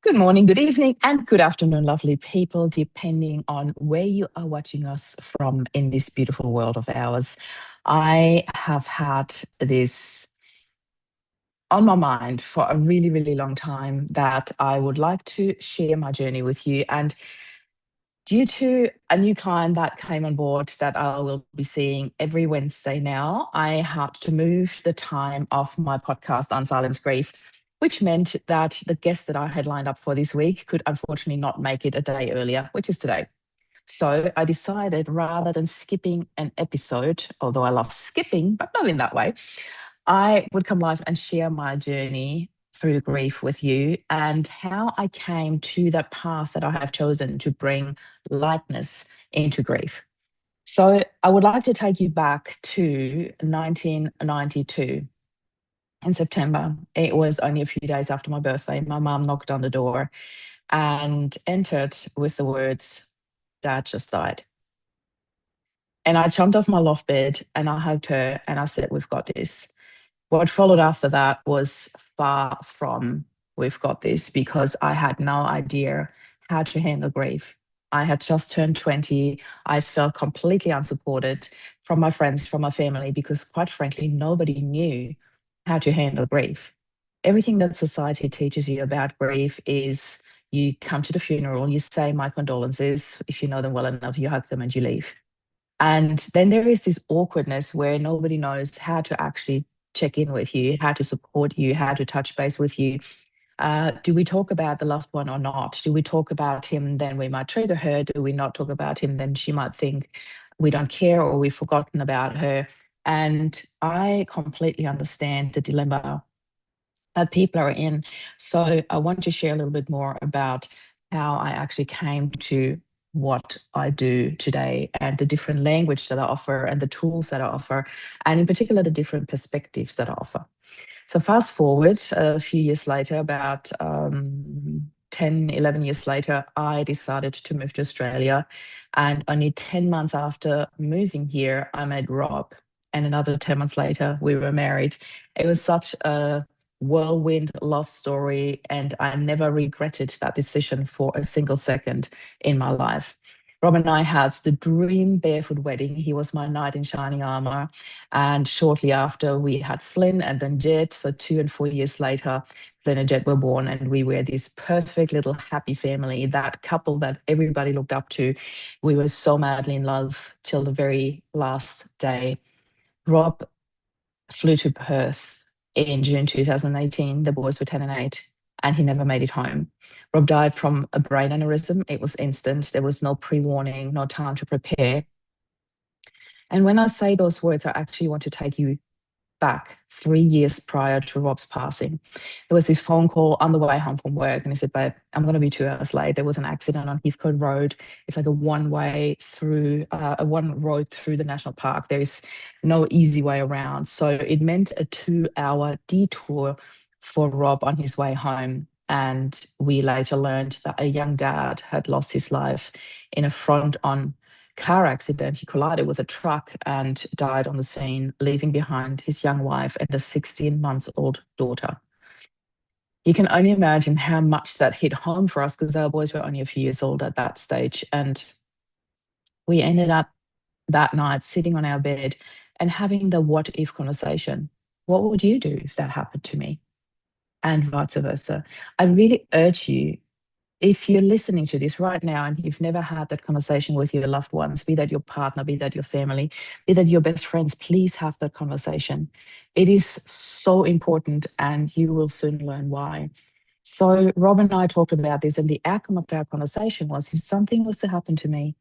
Good morning, good evening, and good afternoon, lovely people, depending on where you are watching us from in this beautiful world of ours. I have had this on my mind for a really, really long time that I would like to share my journey with you. And due to a new client that came on board that I will be seeing every Wednesday now, I had to move the time of my podcast, Unsilenced Grief, which meant that the guest that I had lined up for this week could unfortunately not make it a day earlier, which is today. So I decided rather than skipping an episode, although I love skipping, but not in that way, I would come live and share my journey through grief with you and how I came to that path that I have chosen to bring lightness into grief. So I would like to take you back to 1992 in September. It was only a few days after my birthday. My mum knocked on the door and entered with the words, "Dad just died." And I jumped off my loft bed and I hugged her and I said, "We've got this." What followed after that was far from "we've got this" because I had no idea how to handle grief. I had just turned 20. I felt completely unsupported from my friends, from my family, because quite frankly, nobody knew how to handle grief. Everything that society teaches you about grief is you come to the funeral, you say my condolences. If you know them well enough, you hug them and you leave. And then there is this awkwardness where nobody knows how to actually check in with you, how to support you, how to touch base with you. Do we talk about the loved one or not? Do we talk about him? Then we might trigger her. Do we not talk about him? Then she might think we don't care or we've forgotten about her. And I completely understand the dilemma that people are in. So I want to share a little bit more about how I actually came to what I do today and the different language that I offer and the tools that I offer, and in particular, the different perspectives that I offer. So fast forward a few years later, about 10, 11 years later, I decided to move to Australia. And only 10 months after moving here, I met Rob. And another 10 months later, we were married. It was such a whirlwind love story. And I never regretted that decision for a single second in my life. Rob and I had the dream barefoot wedding. He was my knight in shining armor. And shortly after, we had Flynn and then Jet. So 2 and 4 years later, Flynn and Jet were born, and we were this perfect little happy family, that couple that everybody looked up to. We were so madly in love till the very last day. Rob flew to Perth in June 2018. The boys were 10 and 8, and he never made it home. Rob died from a brain aneurysm. It was instant. There was no pre warning, no time to prepare. And when I say those words, I actually want to take you back 3 years prior to Rob's passing. There was this phone call on the way home from work, and he said, "Babe, I'm going to be 2 hours late. There was an accident on Heathcote Road. It's like a one-way through, a one road through the national park. There is no easy way around." So it meant a 2-hour detour for Rob on his way home. And we later learned that a young dad had lost his life in a front-on car accident. He collided with a truck and died on the scene, leaving behind his young wife and a 16-month-old daughter. You can only imagine how much that hit home for us because our boys were only a few years old at that stage. And we ended up that night sitting on our bed and having the what if conversation. What would you do if that happened to me? And vice versa. I really urge you, if you're listening to this right now and you've never had that conversation with your loved ones, be that your partner, be that your family, be that your best friends, please have that conversation. It is so important and you will soon learn why. So Rob and I talked about this, and the outcome of our conversation was, if something was to happen to me,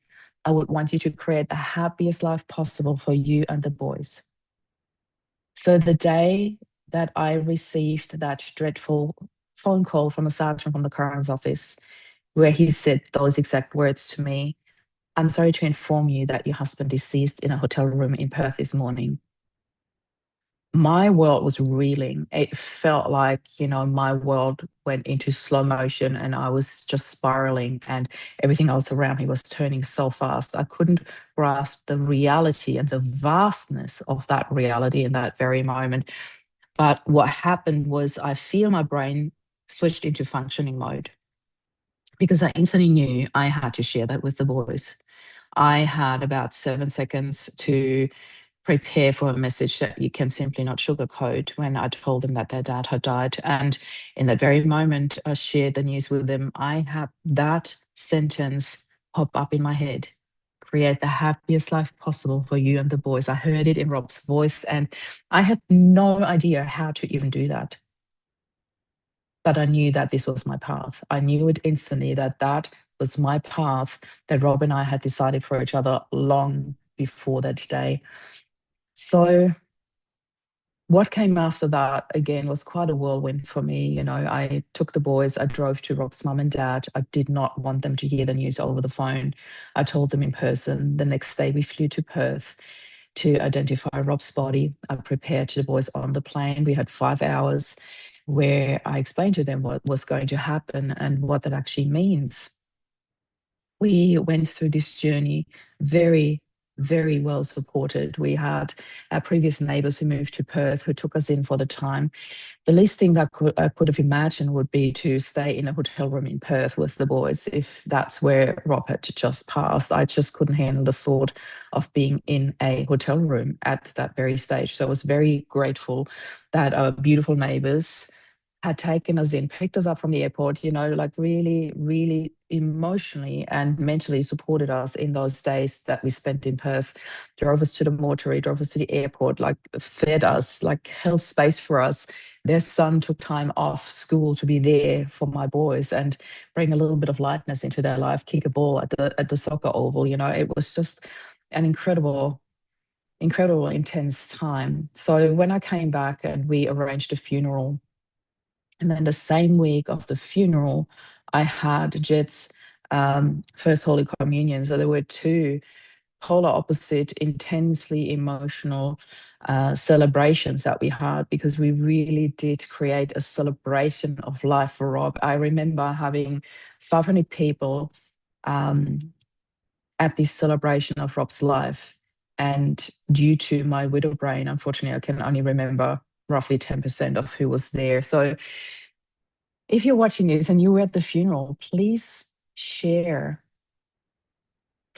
I would want you to create the happiest life possible for you and the boys. So the day that I received that dreadful phone call from a sergeant from the coroner's office, where he said those exact words to me, "I'm sorry to inform you that your husband deceased in a hotel room in Perth this morning." My world was reeling. It felt like, my world went into slow motion and I was just spiraling and everything else around me was turning so fast. I couldn't grasp the reality and the vastness of that reality in that very moment. But what happened was I feel my brain switched into functioning mode. because I instantly knew I had to share that with the boys. I had about 7 seconds to prepare for a message that you can simply not sugarcoat when I told them that their dad had died. And in that very moment, I shared the news with them. I had that sentence pop up in my head: create the happiest life possible for you and the boys. I heard it in Rob's voice, and I had no idea how to even do that. But I knew that this was my path. I knew it instantly that that was my path, that Rob and I had decided for each other long before that day. So what came after that, again, was quite a whirlwind for me. You know, I took the boys, I drove to Rob's mum and dad. I did not want them to hear the news over the phone. I told them in person. The next day, we flew to Perth to identify Rob's body. I prepared the boys on the plane. We had 5 hours where I explained to them what was going to happen and what that actually means. We went through this journey very, very well supported. We had our previous neighbours who moved to Perth who took us in for the time. The least thing that I could have imagined would be to stay in a hotel room in Perth with the boys if that's where Rob had just passed. I just couldn't handle the thought of being in a hotel room at that very stage. So I was very grateful that our beautiful neighbours had taken us in, picked us up from the airport, you know, like really, really emotionally and mentally supported us in those days that we spent in Perth, drove us to the mortuary, drove us to the airport, like fed us, like held space for us. Their son took time off school to be there for my boys and bring a little bit of lightness into their life, kick a ball at the soccer oval. You know, it was just an incredible, intense time. So when I came back and we arranged a funeral, and then the same week of the funeral, I had Jed's first Holy Communion. So there were two polar opposite, intensely emotional celebrations that we had because we really did create a celebration of life for Rob. I remember having 500 people um, at this celebration of Rob's life. And due to my widow brain, unfortunately, I can only remember roughly 10% of who was there. So if you're watching this and you were at the funeral, please share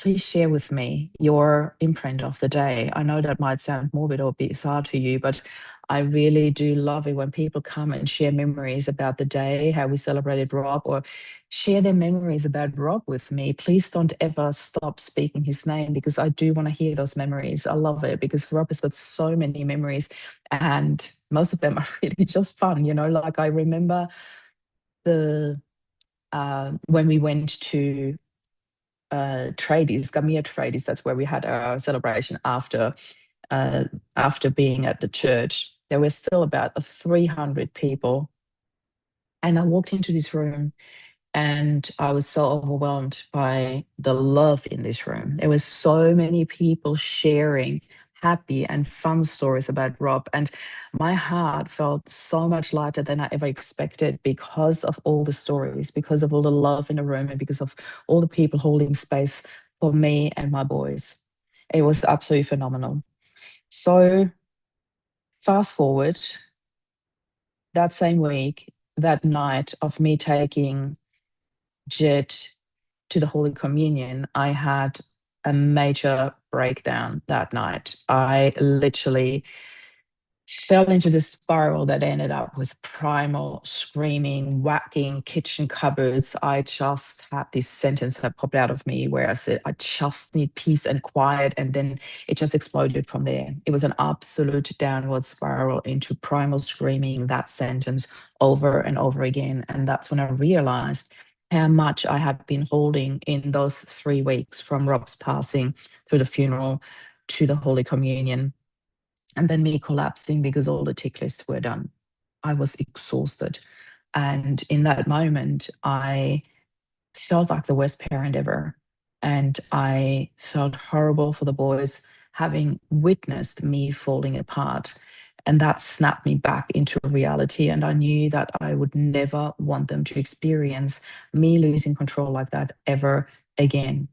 with me your imprint of the day. I know that might sound morbid or bizarre to you, but I really do love it when people come and share memories about the day, how we celebrated Rob, or share their memories about Rob with me. Please don't ever stop speaking his name because I do want to hear those memories. I love it because Rob has got so many memories and most of them are really just fun. You know, like I remember the when we went to tradies, Gamia tradies, that's where we had our celebration after being at the church. There were still about 300 people. And I walked into this room and I was so overwhelmed by the love in this room. There were so many people sharing happy and fun stories about Rob. And my heart felt so much lighter than I ever expected because of all the stories, because of all the love in the room, and because of all the people holding space for me and my boys. It was absolutely phenomenal. So, fast forward, that same week, that night of me taking Jed to the Holy Communion, I had a major breakdown that night. I literally fell into this spiral that ended up with primal screaming, whacking kitchen cupboards. I just had this sentence that popped out of me where I said, I just need peace and quiet. And then it just exploded from there. It was an absolute downward spiral into primal screaming, that sentence over and over again. And that's when I realized how much I had been holding in those 3 weeks from Rob's passing through the funeral to the Holy Communion, and then me collapsing because all the tick lists were done. I was exhausted. And in that moment, I felt like the worst parent ever. And I felt horrible for the boys having witnessed me falling apart. And that snapped me back into reality. And I knew that I would never want them to experience me losing control like that ever again.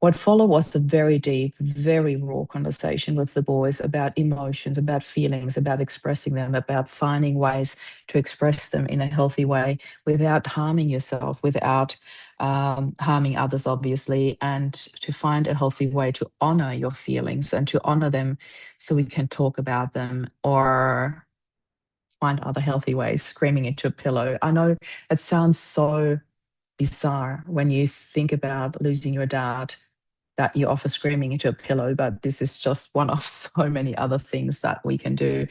What followed was a very deep, very raw conversation with the boys about emotions, about feelings, about expressing them, about finding ways to express them in a healthy way without harming yourself, without harming others, obviously, and to find a healthy way to honor your feelings and to honor them so we can talk about them, or find other healthy ways, screaming into a pillow. I know it sounds so bizarre when you think about losing your dad, that you offer screaming into a pillow, but this is just one of so many other things that we can do.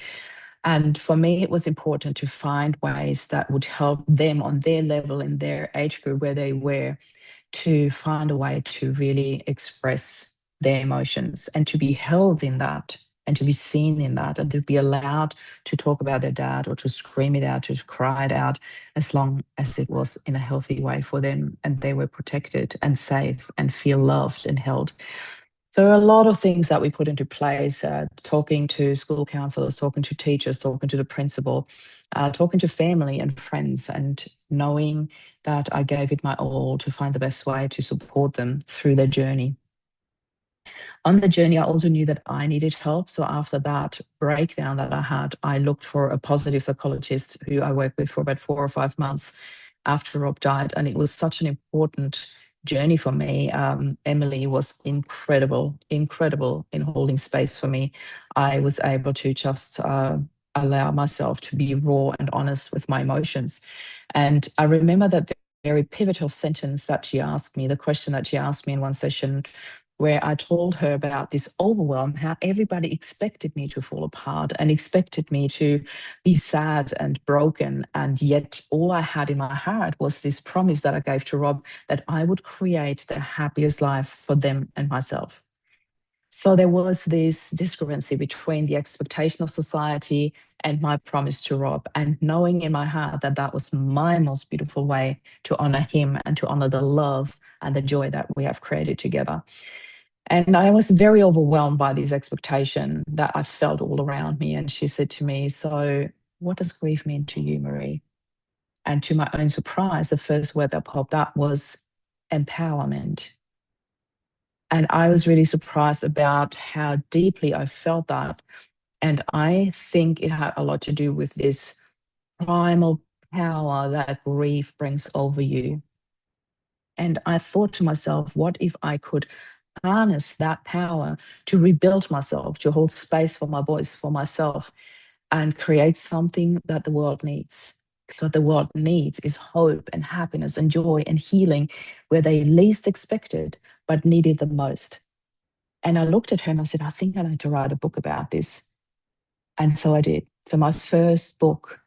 And for me, it was important to find ways that would help them on their level in their age group where they were, to find a way to really express their emotions and to be held in that and to be seen in that and to be allowed to talk about their dad or to scream it out, to cry it out, as long as it was in a healthy way for them and they were protected and safe and feel loved and held. So a lot of things that we put into place, talking to school counselors, talking to teachers, talking to the principal, talking to family and friends, and knowing that I gave it my all to find the best way to support them through their journey. On the journey, I also knew that I needed help. So after that breakdown that I had, I looked for a positive psychologist who I worked with for about 4 or 5 months after Rob died. And it was such an important journey for me. Emily was incredible, incredible in holding space for me. I was able to just allow myself to be raw and honest with my emotions. And I remember that very pivotal sentence that she asked me, the question that she asked me in one session, where I told her about this overwhelm, how everybody expected me to fall apart and expected me to be sad and broken. And yet all I had in my heart was this promise that I gave to Rob, that I would create the happiest life for them and myself. So there was this discrepancy between the expectation of society and my promise to Rob, and knowing in my heart that that was my most beautiful way to honor him and to honor the love and the joy that we have created together. And I was very overwhelmed by this expectation that I felt all around me. And she said to me, "So, what does grief mean to you, Marie?" And to my own surprise, the first word that popped up was empowerment. And I was really surprised about how deeply I felt that. And I think it had a lot to do with this primal power that grief brings over you. And I thought to myself, what if I could harness that power to rebuild myself, to hold space for my voice, for myself, and create something that the world needs? Because what the world needs is hope and happiness and joy and healing where they least expected, but needed the most. And I looked at her and I said, I think I need to write a book about this. And so I did. So my first book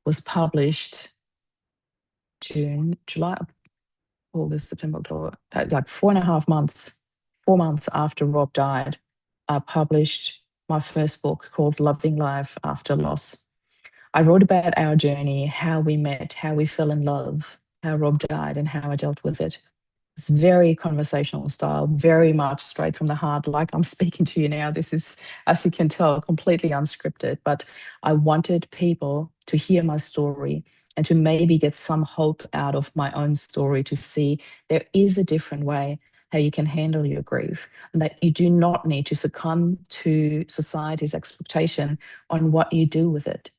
was published June, July, August, September, October, like 4.5 months, 4 months after Rob died. I published my first book called Loving Life After Loss. I wrote about our journey, how we met, how we fell in love, how Rob died, and how I dealt with it. It's very conversational style, very much straight from the heart, like I'm speaking to you now. This is, as you can tell, completely unscripted, but I wanted people to hear my story and to maybe get some hope out of my own story, to see there is a different way how you can handle your grief, and that you do not need to succumb to society's expectation on what you do with it.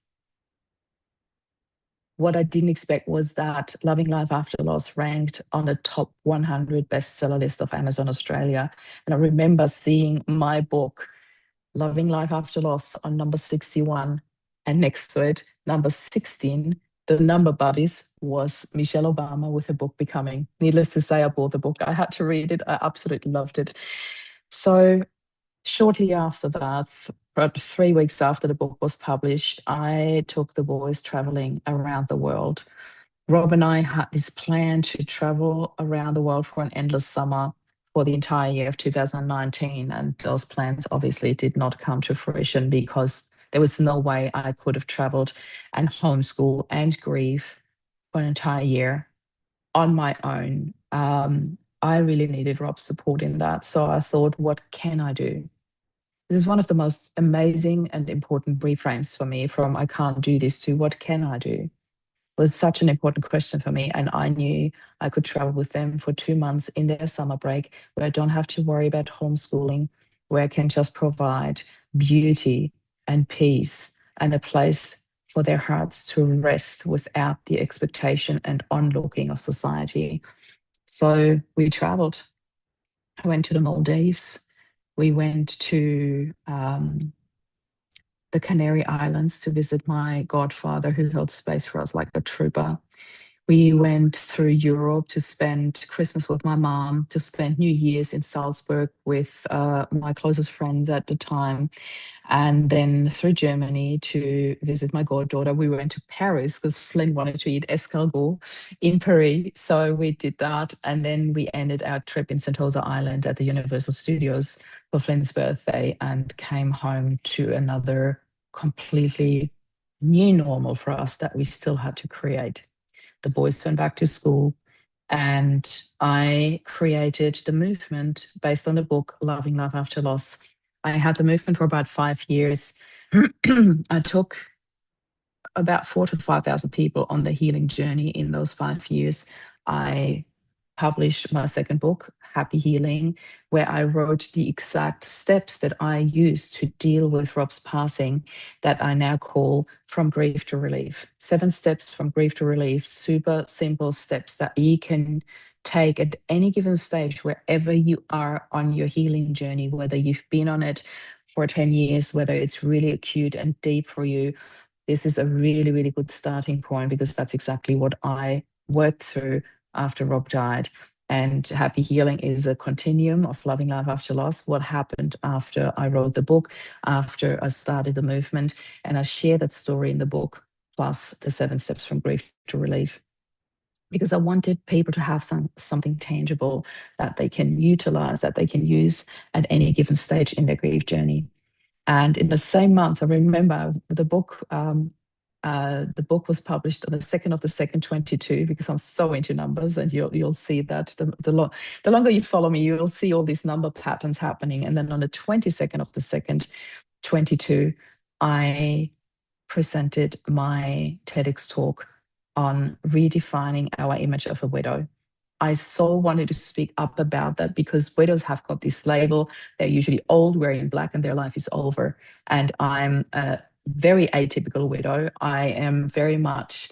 What I didn't expect was that Loving Life After Loss ranked on the top 100 bestseller list of Amazon Australia. And I remember seeing my book, Loving Life After Loss, on number 61, and next to it, number 16, the number buddies, was Michelle Obama with the book Becoming. Needless to say, I bought the book. I had to read it. I absolutely loved it. So shortly after that, about 3 weeks after the book was published, I took the boys traveling around the world. Rob and I had this plan to travel around the world for an endless summer for the entire year of 2019. And those plans obviously did not come to fruition because there was no way I could have traveled and homeschool and grieve for an entire year on my own. I really needed Rob's support in that. So I thought, what can I do? This is one of the most amazing and important reframes for me, from I can't do this to what can I do, was such an important question for me. And I knew I could travel with them for 2 months in their summer break, where I don't have to worry about homeschooling, where I can just provide beauty and peace and a place for their hearts to rest without the expectation and onlooking of society. So we traveled. I went to the Maldives. We went to the Canary Islands to visit my godfather, who held space for us like a trooper. We went through Europe to spend Christmas with my mom, to spend New Year's in Salzburg with my closest friends at the time, and then through Germany to visit my goddaughter. We went to Paris because Flynn wanted to eat escargot in Paris. So we did that. And then we ended our trip in Sentosa Island at the Universal Studios for Flynn's birthday and came home to another completely new normal for us that we still had to create. The boys went back to school, and I created the movement based on the book Loving Love After Loss. I had the movement for about 5 years. I took about 4 to 5,000 people on the healing journey in those 5 years. I published my second book, Happy Healing, where I wrote the exact steps that I used to deal with Rob's passing that I now call From Grief to Relief. 7 steps from grief to relief, super simple steps that you can take at any given stage, wherever you are on your healing journey, whether you've been on it for 10 years, whether it's really acute and deep for you. This is a really, really good starting point because that's exactly what I worked through after Rob died. And Happy Healing is a continuum of loving love after loss. What happened after I wrote the book, after I started the movement, and I share that story in the book, plus the 7 steps from grief to relief, because I wanted people to have something tangible that they can utilize, that they can use at any given stage in their grief journey. And in the same month, I remember the book was published on the 2nd of the 2nd, 22, because I'm so into numbers, and you'll see that the longer you follow me, you'll see all these number patterns happening. And then on the 22nd of the 2nd, 22, I presented my TEDx talk on redefining our image of a widow. I so wanted to speak up about that because widows have got this label. They're usually old, wearing black, and their life is over. And I'm a very atypical widow. I am very much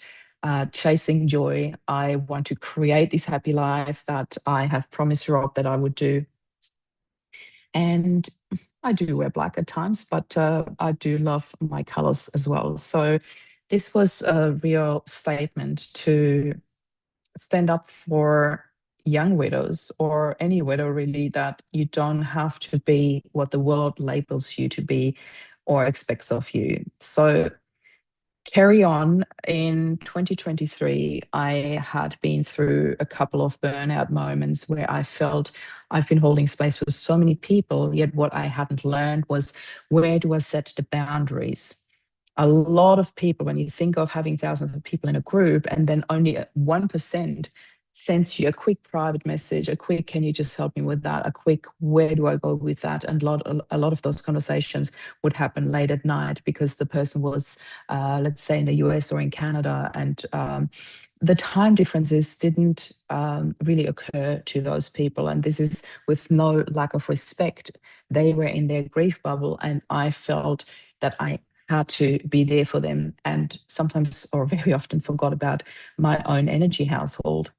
chasing joy. I want to create this happy life that I have promised Rob that I would do. And I do wear black at times, but I do love my colors as well. So this was a real statement to stand up for young widows, or any widow really, that you don't have to be what the world labels you to be or expects of you. So carry on. In 2023, I had been through a couple of burnout moments where I felt I've been holding space for so many people, yet what I hadn't learned was, where do I set the boundaries? A lot of people, when you think of having thousands of people in a group and then only 1% sends you a quick private message, a quick, can you just help me with that? A quick, where do I go with that? And a lot of those conversations would happen late at night because the person was, let's say, in the US or in Canada, and the time differences didn't really occur to those people. And this is with no lack of respect. They were in their grief bubble, and I felt that I had to be there for them, and sometimes, or very often, forgot about my own energy household.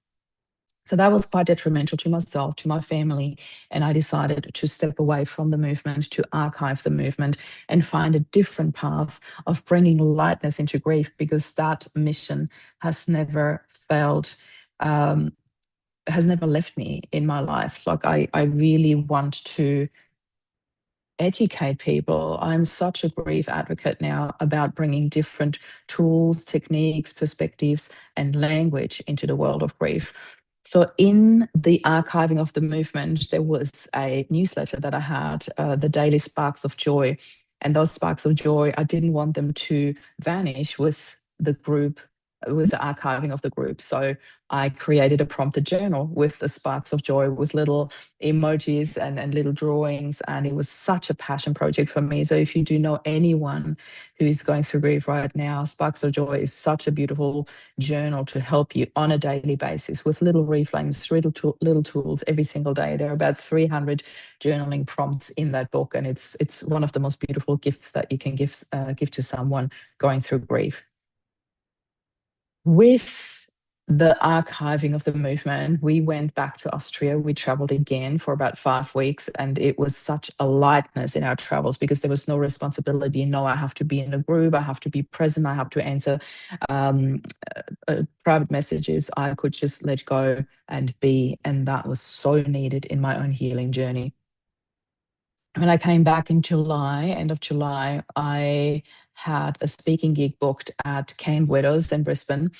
So that was quite detrimental to myself, to my family. And I decided to step away from the movement, to archive the movement, and find a different path of bringing lightness into grief, because that mission has never failed. Has never left me in my life. Like I really want to educate people. I'm such a grief advocate now about bringing different tools, techniques, perspectives, and language into the world of grief. So, in the archiving of the movement, there was a newsletter that I had, the Daily Sparks of Joy. And those sparks of joy, I didn't want them to vanish with the group, with the archiving of the group. So, I created a prompted journal with the sparks of joy, with little emojis and little drawings. And it was such a passion project for me. So if you do know anyone who is going through grief right now, Sparks of Joy is such a beautiful journal to help you on a daily basis with little reframes, little tools every single day. There are about 300 journaling prompts in that book. And it's one of the most beautiful gifts that you can give to someone going through grief. With the archiving of the movement. We went back to Austria. We traveled again for about 5 weeks, and it was such a lightness in our travels because there was no responsibility. No, I have to be in a group. I have to be present. I have to answer um, private messages. I could just let go and be, and that was so needed in my own healing journey. When I came back in July, end of July, I had a speaking gig booked at Camp Widows in Brisbane.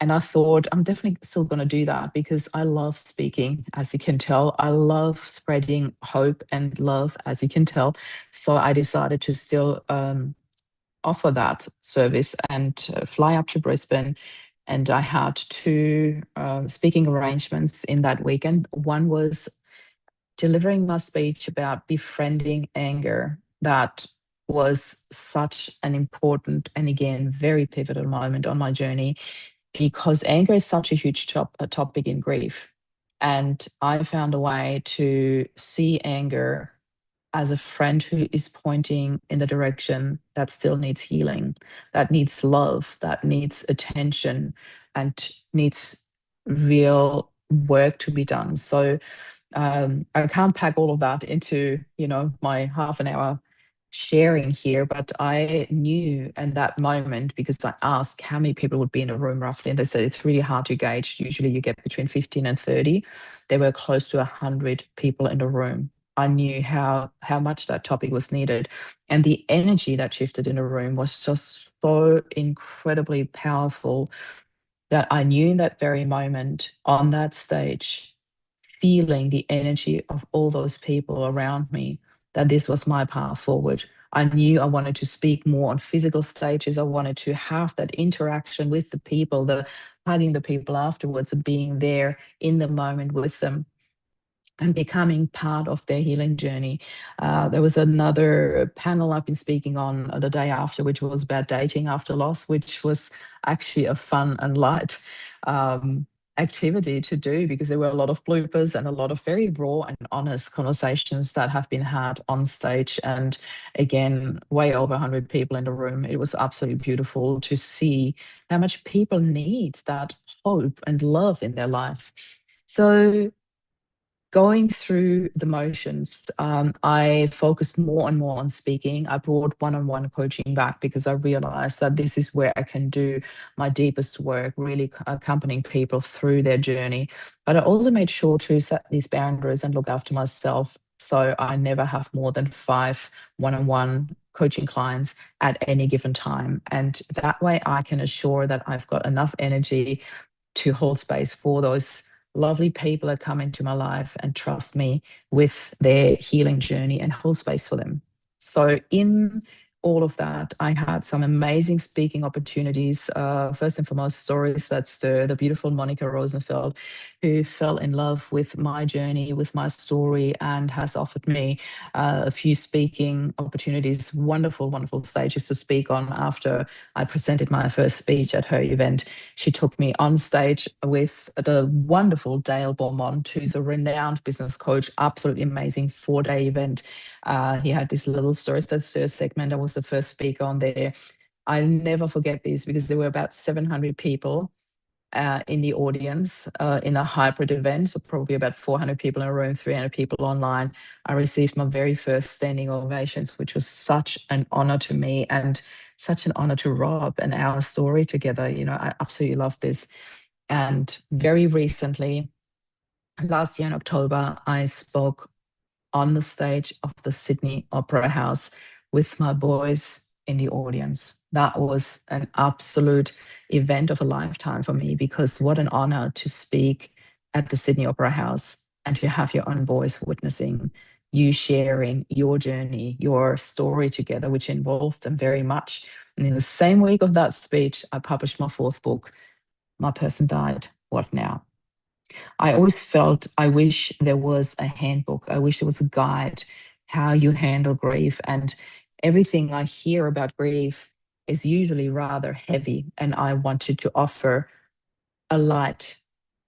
And I thought, I'm definitely still going to do that because I love speaking, as you can tell. I love spreading hope and love, as you can tell. So I decided to still offer that service and fly up to Brisbane. And I had two speaking arrangements in that weekend. One was delivering my speech about befriending anger. That was such an important and again very pivotal moment on my journey because anger is such a huge topic in grief. And I found a way to see anger as a friend who is pointing in the direction that still needs healing, that needs love, that needs attention, and needs real work to be done. So I can't pack all of that into, my half an hour sharing here, but I knew in that moment because I asked how many people would be in a room roughly, and they said it's really hard to gauge. Usually you get between 15 and 30. There were close to 100 people in the room. I knew how much that topic was needed. And the energy that shifted in the room was just so incredibly powerful that I knew in that very moment on that stage feeling the energy of all those people around me, that this was my path forward. I knew I wanted to speak more on physical stages. I wanted to have that interaction with the people, the hugging the people afterwards, being there in the moment with them and becoming part of their healing journey. There was another panel I've been speaking on the day after, which was about dating after loss, which was actually a fun and light activity to do because there were a lot of bloopers and a lot of very raw and honest conversations that have been had on stage. And again, way over 100 people in the room. It was absolutely beautiful to see how much people need that hope and love in their life. So going through the motions, I focused more and more on speaking. I brought one-on-one coaching back because I realized that this is where I can do my deepest work, really accompanying people through their journey. But I also made sure to set these boundaries and look after myself. So I never have more than 5 one-on-one coaching clients at any given time. And that way I can assure that I've got enough energy to hold space for those lovely people that come into my life and trust me with their healing journey and hold space for them. So, in all of that, I had some amazing speaking opportunities. First and foremost, Stories That Stir, the beautiful Monica Rosenfeld, who fell in love with my journey, with my story, and has offered me a few speaking opportunities, wonderful, wonderful stages to speak on after I presented my first speech at her event. She took me on stage with the wonderful Dale Beaumont, who's a renowned business coach, absolutely amazing 4-day event. He had this little Stories That Stir segment. I was the first speaker on there. I'll never forget this because there were about 700 people in the audience in a hybrid event, so probably about 400 people in a room, 300 people online. I received my very first standing ovations, which was such an honor to me and such an honor to Rob and our story together. I absolutely love this. And very recently, last year in October, I spoke on the stage of the Sydney Opera House with my boys in the audience. That was an absolute event of a lifetime for me because what an honor to speak at the Sydney Opera House and to have your own boys witnessing you sharing your journey, your story together, which involved them very much. And in the same week of that speech, I published my 4th book, My Person Died, What Now? I always felt I wish there was a handbook. I wish there was a guide how you handle grief. And everything I hear about grief is usually rather heavy. And I wanted to offer a light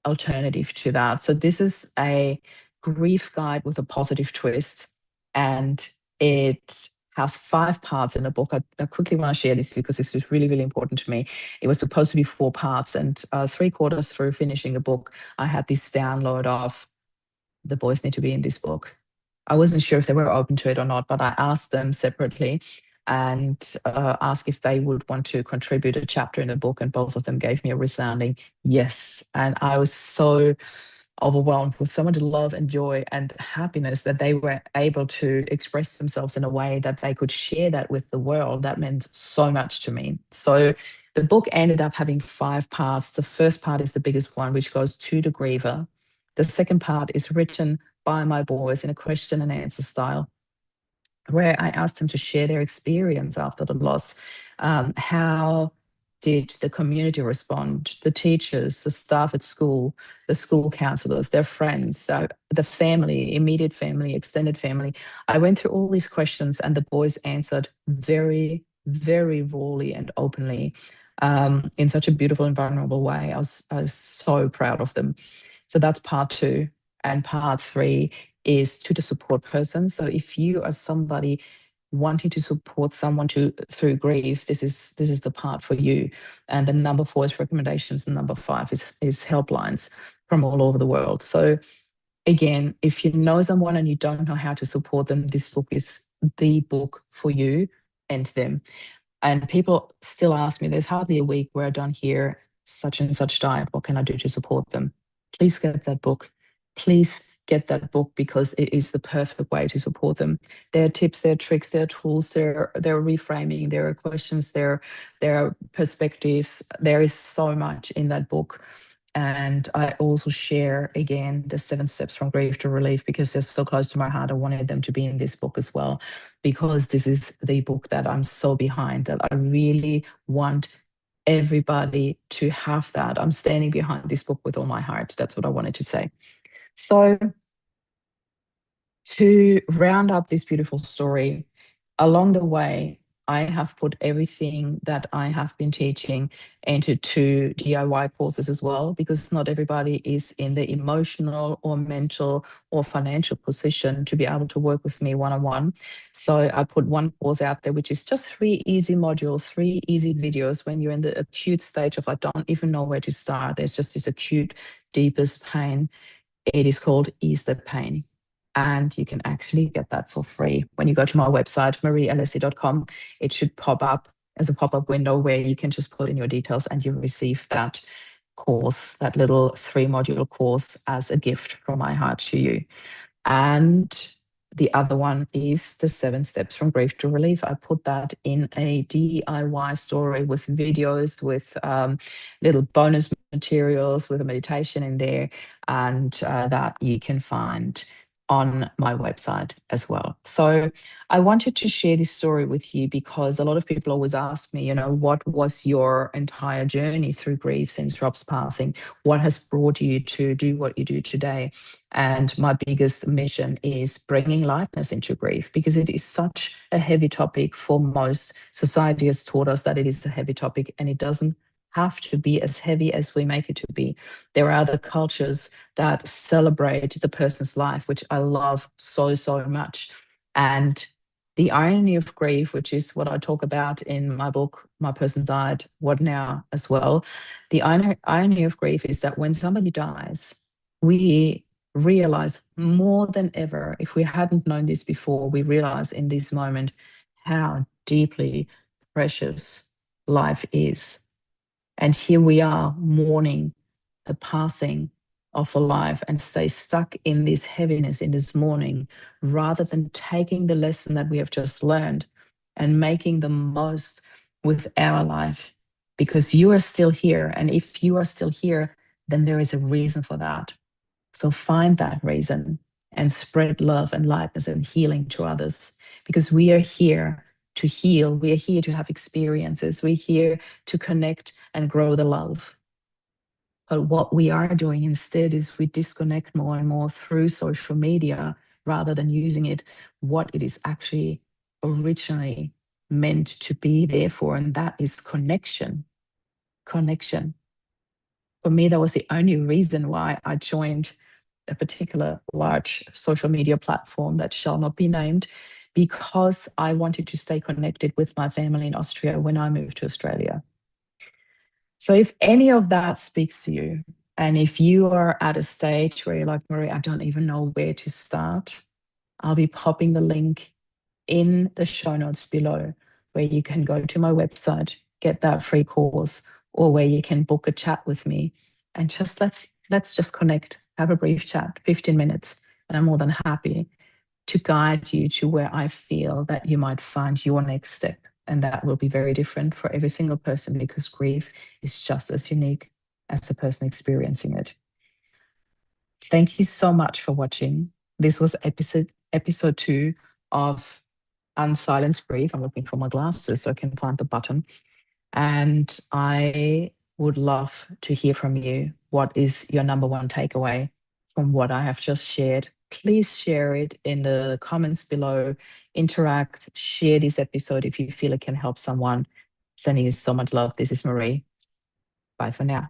alternative to that. So this is a grief guide with a positive twist. And it has 5 parts in the book. I quickly want to share this because this is really, really important to me. It was supposed to be 4 parts, and 3/4 through finishing the book, I had this download of the boys need to be in this book. I wasn't sure if they were open to it or not, but I asked them separately and asked if they would want to contribute a chapter in the book, and both of them gave me a resounding yes. And I was so overwhelmed with so much love and joy and happiness that they were able to express themselves in a way that they could share that with the world. That meant so much to me. So the book ended up having 5 parts. The first part is the biggest one, which goes to the griever. The second part is written by my boys in a question and answer style, where I asked them to share their experience after the loss. How did the community respond? The teachers, the staff at school, the school counselors, their friends, the family, immediate family, extended family. I went through all these questions, and the boys answered very, very rawly and openly, in such a beautiful and vulnerable way. I was so proud of them. So that's part 2. And part 3 is to the support person. So if you are somebody wanting to support someone through grief, this is the part for you. And the number 4 is recommendations, and number 5 is helplines from all over the world. So again, if you know someone and you don't know how to support them, this book is the book for you and them. And people still ask me, there's hardly a week where I don't hear such and such died. What can I do to support them? Please get that book. Please get that book, because it is the perfect way to support them. There are tips, there are tricks, there are tools, there are reframing, there are questions, there are perspectives. There is so much in that book. And I also share, again, the 7 steps from grief to relief, because they're so close to my heart. I wanted them to be in this book as well, because this is the book that I'm so behind, that I really want everybody to have that. I'm standing behind this book with all my heart. That's what I wanted to say. So to round up this beautiful story, along the way, I have put everything that I have been teaching into 2 DIY courses as well, because not everybody is in the emotional or mental or financial position to be able to work with me one-on-one. So I put one course out there, which is just 3 easy modules, 3 easy videos when you're in the acute stage of I don't even know where to start. There's just this acute, deepest pain. It is called Ease the Pain. And you can actually get that for free. When you go to my website, mariealessi.com, it should pop up as a pop-up window where you can just put in your details and you receive that course, that little 3-module course, as a gift from my heart to you. And the other one is the 7 steps from grief to relief. I put that in a DIY story with videos, with little bonus materials, with a meditation in there, and that you can find on my website as well. So I wanted to share this story with you because a lot of people always ask me, what was your entire journey through grief since Rob's passing? What has brought you to do what you do today? And my biggest mission is bringing lightness into grief, because it is such a heavy topic for most. Society has taught us that it is a heavy topic, and it doesn't have to be as heavy as we make it to be. There are other cultures that celebrate the person's life, which I love so, so much. And the irony of grief, which is what I talk about in my book, My Person Died, What Now, as well. The irony of grief is that when somebody dies, we realize more than ever, if we hadn't known this before, we realize in this moment how deeply precious life is. And here we are mourning the passing of a life and stay stuck in this heaviness, in this mourning, rather than taking the lesson that we have just learned and making the most with our life, because you are still here. And if you are still here, then there is a reason for that. So find that reason and spread love and lightness and healing to others, because we are here to heal. We are here to have experiences. We're here to connect and grow the love. But what we are doing instead is we disconnect more and more through social media rather than using it what it is actually originally meant to be there for, and that is connection. Connection. For me, that was the only reason why I joined a particular large social media platform that shall not be named, because I wanted to stay connected with my family in Austria when I moved to Australia. So if any of that speaks to you, and if you are at a stage where you're like, Marie, I don't even know where to start, I'll be popping the link in the show notes below where you can go to my website, get that free course, or where you can book a chat with me and just let's just connect, have a brief chat, 15 minutes, and I'm more than happy to guide you to where I feel that you might find your next step. And that will be very different for every single person because grief is just as unique as the person experiencing it. Thank you so much for watching. This was episode 2 of Unsilence Grief. I'm looking for my glasses so I can find the button. And I would love to hear from you. What is your number one takeaway from what I have just shared? Please share it in the comments below. Interact, share this episode if you feel it can help someone. Sending you so much love. This is Marie. Bye for now.